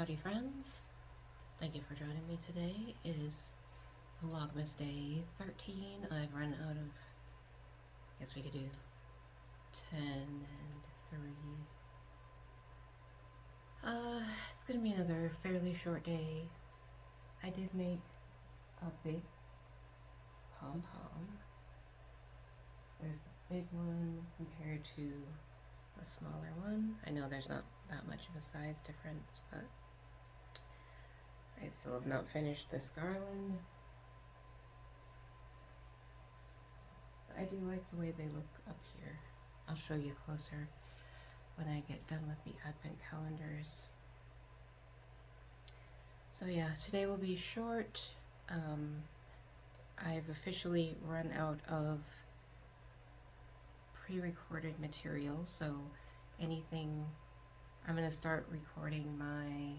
Howdy friends, thank you for joining me today. It is Vlogmas Day 13. I've run out of, guess we could do 10 and 3. It's gonna be another fairly short day. I did make a big pom-pom. There's the big one compared to a smaller one. I know there's not that much of a size difference, but I still have not finished this garland. I do like the way they look up here. I'll show you closer when I get done with the advent calendars. So yeah, today will be short. I've officially run out of pre-recorded material, so anything, I'm going to start recording my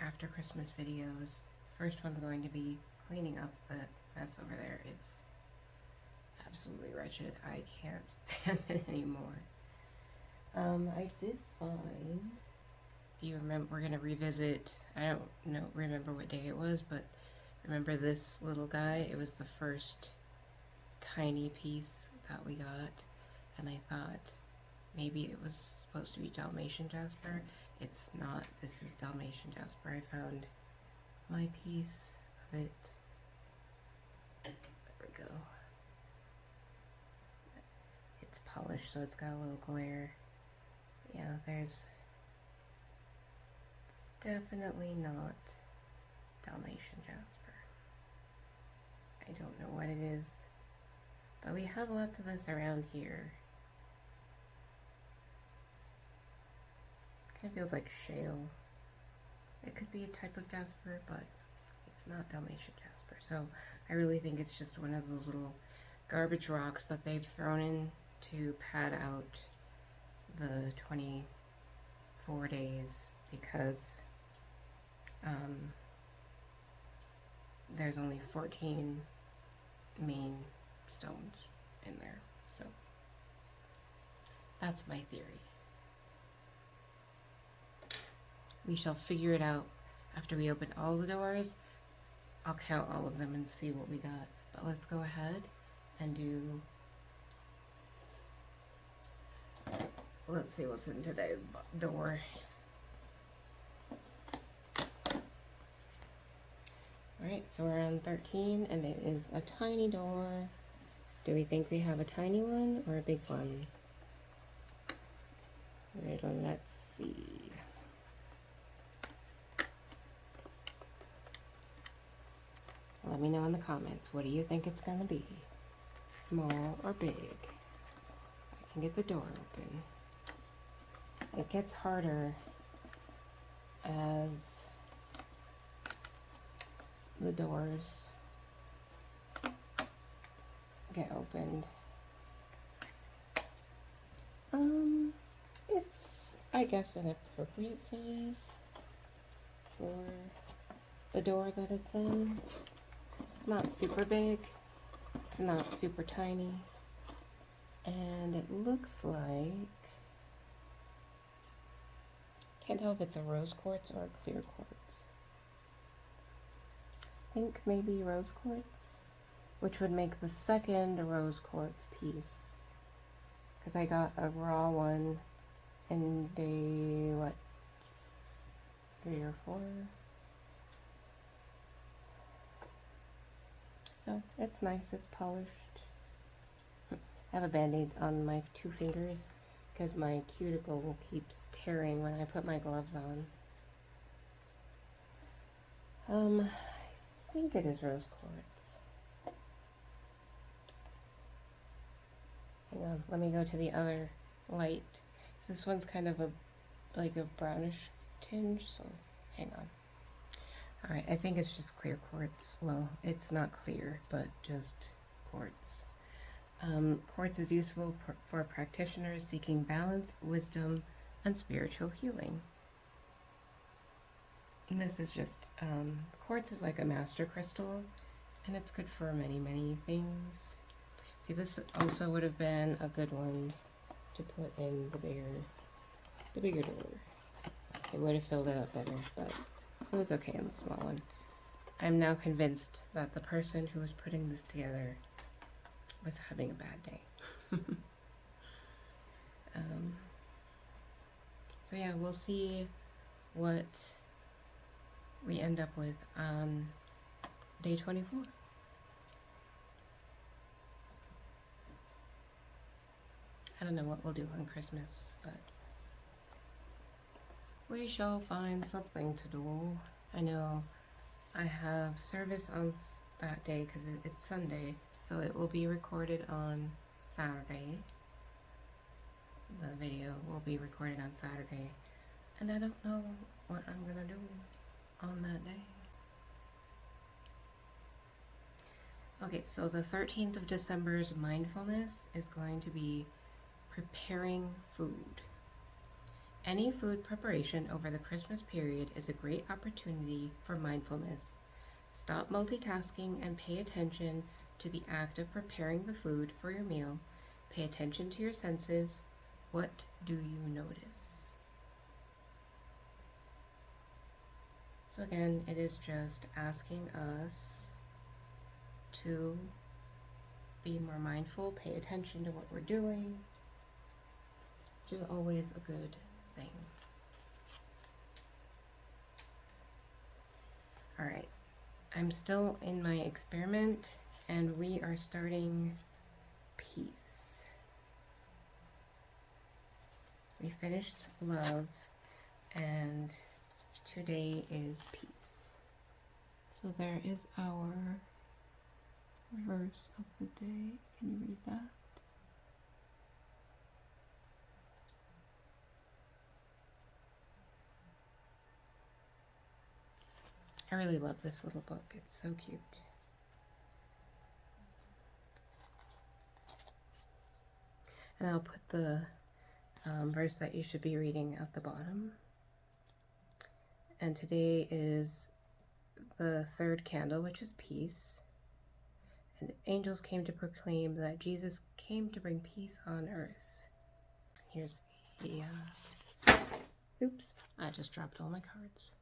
after Christmas videos. First one's going to be cleaning up the mess over there. It's absolutely wretched. I can't stand it anymore. I did find, if you remember, we're going to revisit, I don't remember what day it was, but remember this little guy? It was the first tiny piece that we got, and I thought maybe it was supposed to be Dalmatian jasper. It's not. This is Dalmatian jasper. I found my piece of it. There we go. It's polished, so it's got a little glare. Yeah, it's definitely not Dalmatian jasper. I don't know what it is, but we have lots of this around here. It kind of feels like shale. It could be a type of jasper, but it's not Dalmatian jasper. So I really think it's just one of those little garbage rocks that they've thrown in to pad out the 24 days because there's only 14 main stones in there. So that's my theory. We shall figure it out after we open all the doors. I'll count all of them and see what we got. But let's go ahead and do, let's see what's in today's door. Alright, so we're on 13 and it is a tiny door. Do we think we have a tiny one or a big one? Alright, let's see. Let me know in the comments, what do you think it's gonna be? Small or big? I can get the door open. It gets harder as the doors get opened. It's, I guess, an appropriate size for the door that it's in. It's not super big, it's not super tiny, and it looks like, can't tell if it's a rose quartz or a clear quartz. I think maybe rose quartz, which would make the second rose quartz piece, because I got a raw one in day, what, 3 or 4? So it's nice, it's polished. I have a band-aid on my 2 fingers because my cuticle keeps tearing when I put my gloves on. I think it is rose quartz. Hang on, let me go to the other light. This one's kind of like a brownish tinge, so hang on. Alright, I think it's just clear quartz. Well, it's not clear, but just quartz. Quartz is useful for practitioners seeking balance, wisdom, and spiritual healing. And this is just, quartz is like a master crystal, and it's good for many, many things. See, this also would have been a good one to put in the bigger door. It would have filled it up better, but it was okay on the small one. I'm now convinced that the person who was putting this together was having a bad day. So yeah, we'll see what we end up with on day 24. I don't know what we'll do on Christmas, but we shall find something to do. I know I have service on that day because it's Sunday, so it will be recorded on Saturday. The video will be recorded on Saturday, and I don't know what I'm gonna do on that day. Okay, so the 13th of December's mindfulness is going to be preparing food. Any food preparation over the Christmas period is a great opportunity for mindfulness. Stop multitasking and pay attention to the act of preparing the food for your meal. Pay attention to your senses. What do you notice? So again, it is just asking us to be more mindful, pay attention to what we're doing, which is always a good thing. All right, I'm still in my experiment, and we are starting peace. We finished love, and today is peace. So there is our verse of the day. Can you read that? I really love this little book. It's so cute. And I'll put the verse that you should be reading at the bottom. And today is the third candle, which is peace. And angels came to proclaim that Jesus came to bring peace on earth. Here's the, oops, I just dropped all my cards.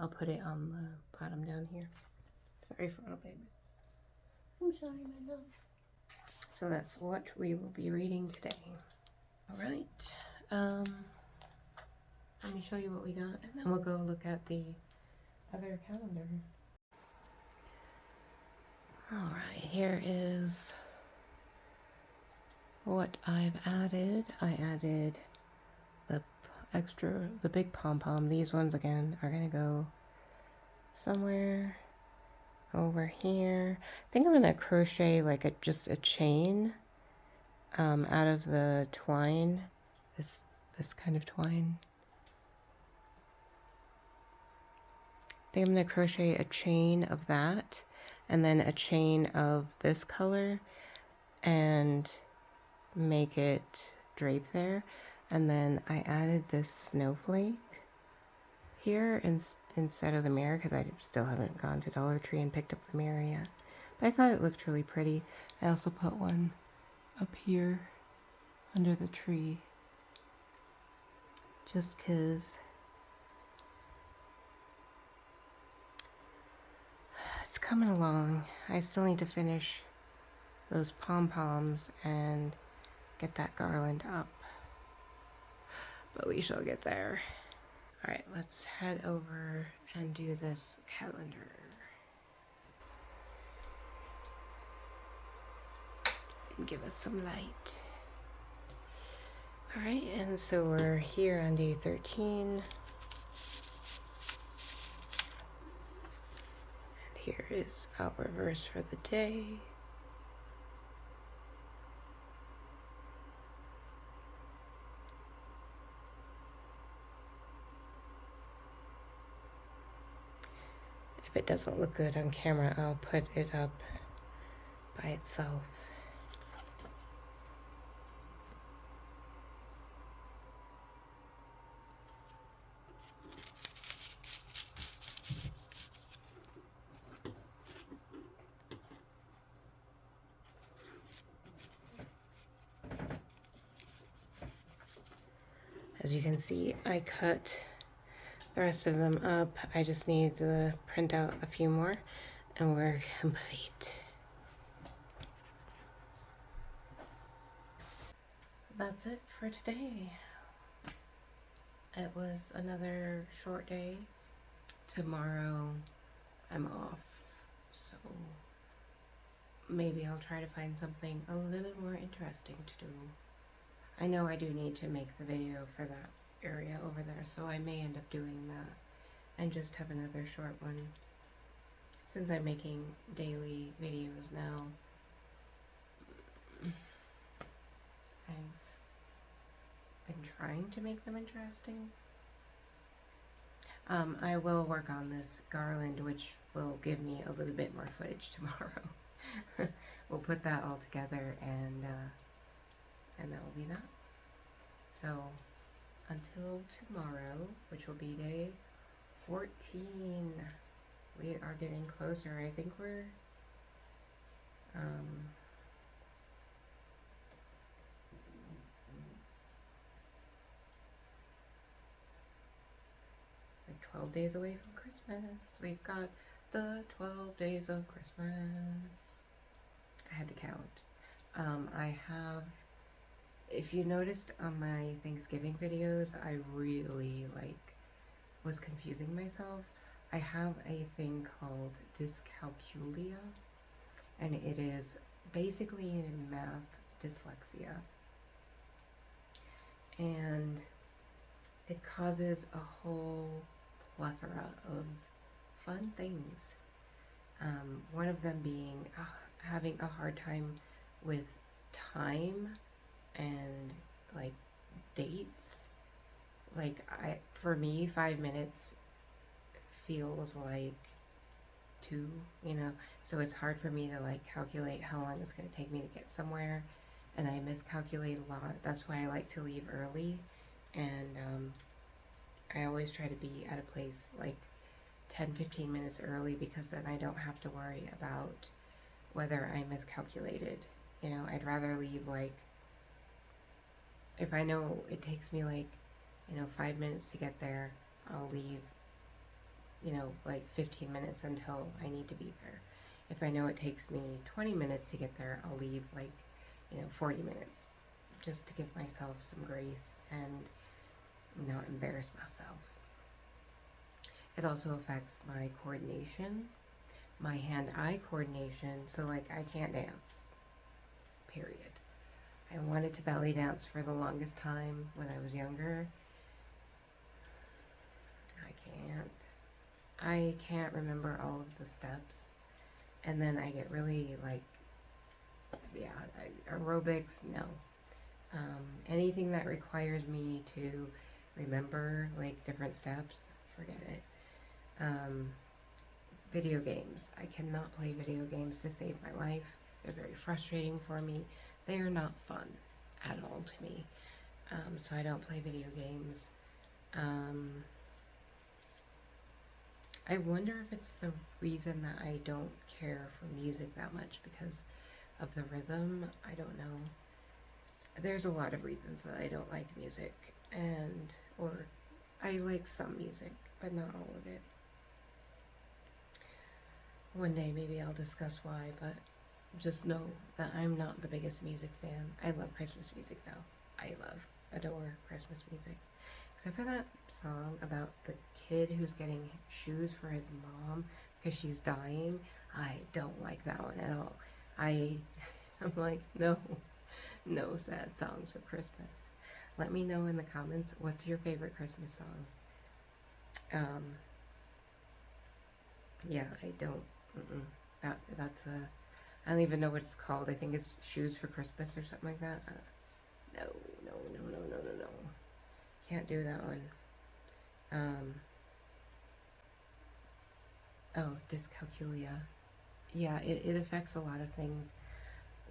I'll put it on the bottom down here. Sorry for all babies. I'm sorry, my love. So that's what we will be reading today. All right. Let me show you what we got, and then we'll go look at the other calendar. All right, here is what I've added. I added the big pom-pom. These ones again are gonna go somewhere over here. I think I'm gonna crochet like just a chain out of the twine, this kind of twine. I think I'm gonna crochet a chain of that, and then a chain of this color, and make it drape there. And then I added this snowflake here instead of the mirror, because I still haven't gone to Dollar Tree and picked up the mirror yet. But I thought it looked really pretty. I also put one up here under the tree, just because it's coming along. I still need to finish those pom-poms and get that garland up, but we shall get there. All right, let's head over and do this calendar. And give us some light. All right, and so we're here on day 13. And here is our verse for the day. If it doesn't look good on camera, I'll put it up by itself. As you can see, I cut the rest of them up. I just need to print out a few more and we're complete. That's it for today. It was another short day. Tomorrow I'm off, so maybe I'll try to find something a little more interesting to do. I know I do need to make the video for that area over there, so I may end up doing that and just have another short one. Since I'm making daily videos now, I've been trying to make them interesting. I will work on this garland, which will give me a little bit more footage tomorrow. We'll put that all together, and that will be that. So until tomorrow, which will be day 14, we are getting closer. I think we're like 12 days away from Christmas. We've got the 12 days of Christmas. I had to count. I have, if you noticed on my Thanksgiving videos, I really was confusing myself. I have a thing called dyscalculia, and it is basically math dyslexia, and it causes a whole plethora of fun things. One of them being having a hard time with time and dates. For me, 5 minutes feels like 2, so it's hard for me to calculate how long it's going to take me to get somewhere, and I miscalculate a lot. That's why I like to leave early, and I always try to be at a place 10-15 minutes early, because then I don't have to worry about whether I miscalculated. I'd rather leave if I know it takes me 5 minutes to get there, I'll leave 15 minutes until I need to be there. If I know it takes me 20 minutes to get there, I'll leave 40 minutes, just to give myself some grace and not embarrass myself. It also affects my coordination, my hand-eye coordination, so I can't dance, period. I wanted to belly dance for the longest time when I was younger. I can't remember all of the steps, and then I get really aerobics, no. Anything that requires me to remember different steps, forget it. Video games. I cannot play video games to save my life. They're very frustrating for me. They are not fun at all to me. So I don't play video games. I wonder if it's the reason that I don't care for music that much, because of the rhythm. I don't know. There's a lot of reasons that I don't like music, or I like some music, but not all of it. One day maybe I'll discuss why, but just know that I'm not the biggest music fan. I love Christmas music though. I adore Christmas music. Except for that song about the kid who's getting shoes for his mom because she's dying. I don't like that one at all. I'm no sad songs for Christmas. Let me know in the comments, what's your favorite Christmas song? Yeah, I don't. That's I don't even know what it's called. I think it's Shoes for Christmas or something like that. No. Can't do that one. Oh, dyscalculia. Yeah, it affects a lot of things.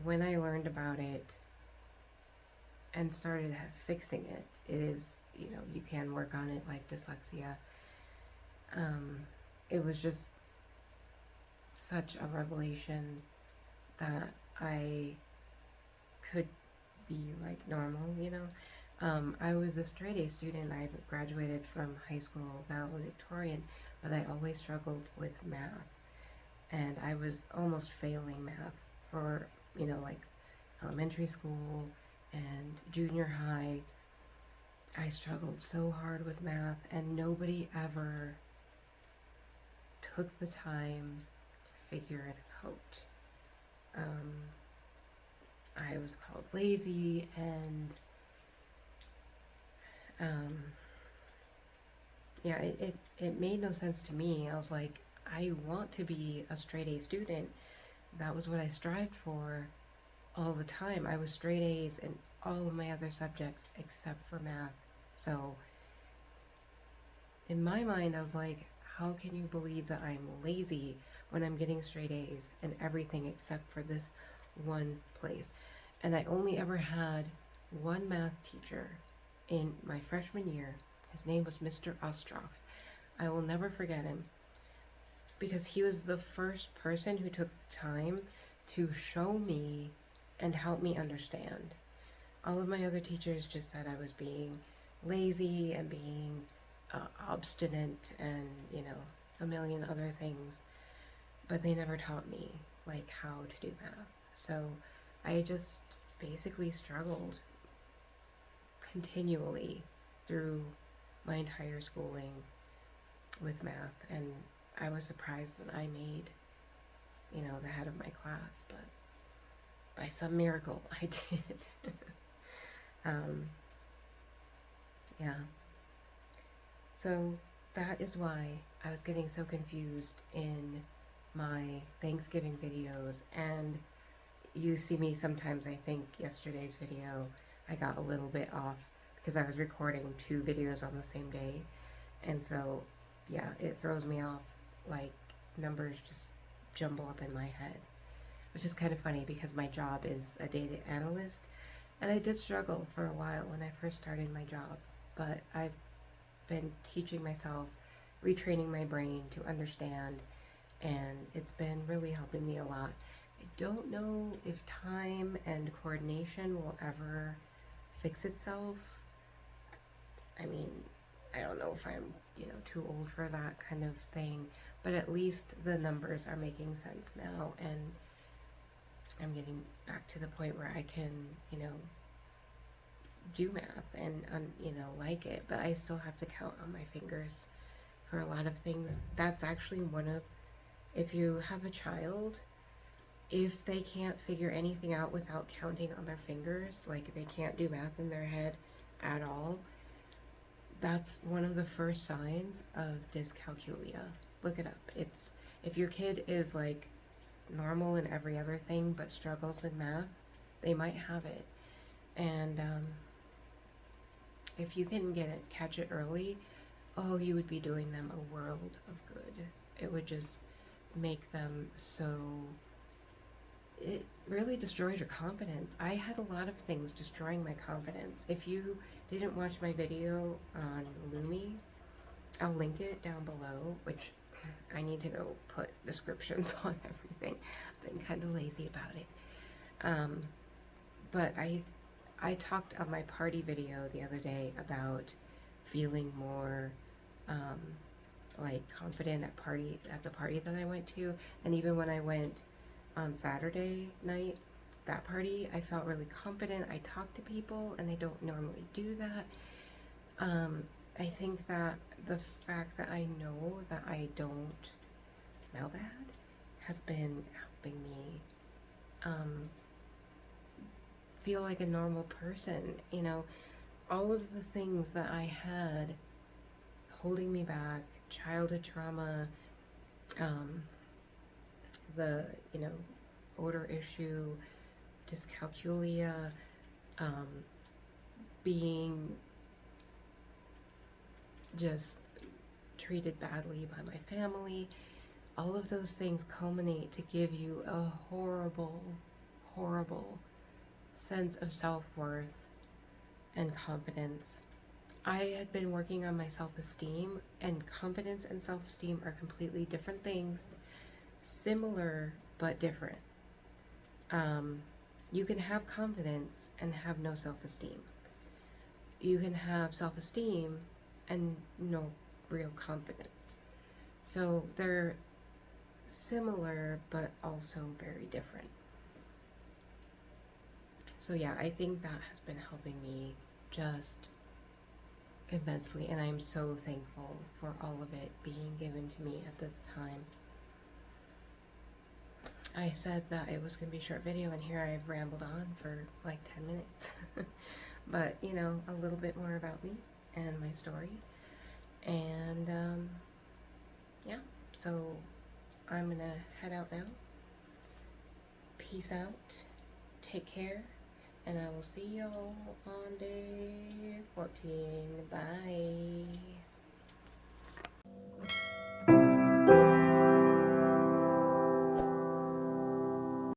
When I learned about it and started fixing it, it is, you can work on it like dyslexia. It was just such a revelation that I could be normal, I was a straight A student. I graduated from high school valedictorian, but I always struggled with math. And I was almost failing math for, like elementary school and junior high. I struggled so hard with math, and nobody ever took the time to figure it out. I was called lazy, and yeah, it made no sense to me. I was like, I want to be a straight A student. That was what I strived for all the time. I was straight A's in all of my other subjects except for math. So in my mind, I was like, how can you believe that I'm lazy when I'm getting straight A's in everything except for this one place? And I only ever had one math teacher in my freshman year. His name was Mr. Ostroff. I will never forget him because he was the first person who took the time to show me and help me understand. All of my other teachers just said I was being lazy and being obstinate and, a million other things, but they never taught me like how to do math. So I just basically struggled continually through my entire schooling with math, and I was surprised that I made, the head of my class, but by some miracle I did. Yeah. So that is why I was getting so confused in my Thanksgiving videos, and you see me sometimes. I think yesterday's video I got a little bit off because I was recording 2 videos on the same day, and so yeah, it throws me off. Like, numbers just jumble up in my head, which is kind of funny because my job is a data analyst, and I did struggle for a while when I first started my job, but I've been teaching myself, retraining my brain to understand, and it's been really helping me a lot. I don't know if time and coordination will ever fix itself. I mean, I don't know if I'm, too old for that kind of thing, but at least the numbers are making sense now, and I'm getting back to the point where I can, do math and, like it, but I still have to count on my fingers for a lot of things. That's actually one of, if you have a child, if they can't figure anything out without counting on their fingers, like they can't do math in their head at all, that's one of the first signs of dyscalculia. Look it up. It's, if your kid is like normal in every other thing but struggles in math, they might have it. And if you can catch it early, oh, you would be doing them a world of good. It would just make them so, it really destroys your confidence. I had a lot of things destroying my confidence. If you didn't watch my video on Lumi, I'll link it down below, which I need to go put descriptions on everything. I've been kind of lazy about it. But I talked on my party video the other day about feeling more like confident at the party that I went to, and even when I went on Saturday night, that party, I felt really confident. I talked to people, and I don't normally do that. I think that the fact that I know that I don't smell bad has been helping me feel like a normal person. All of the things that I had holding me back, childhood trauma, the, odor issue, dyscalculia, being just treated badly by my family, all of those things culminate to give you a horrible, horrible sense of self-worth and confidence. I had been working on my self-esteem, and confidence and self-esteem are completely different things, similar but different. You can have confidence and have no self-esteem. you can have self-esteem and no real confidence. So they're similar but also very different. So yeah, I think that has been helping me just immensely, and I'm so thankful for all of it being given to me at this time. I said that it was going to be a short video, and here I've rambled on for like 10 minutes. But, you know, a little bit more about me and my story. And, yeah, so I'm going to head out now. Peace out. Take care. And I will see y'all on day 14. Bye.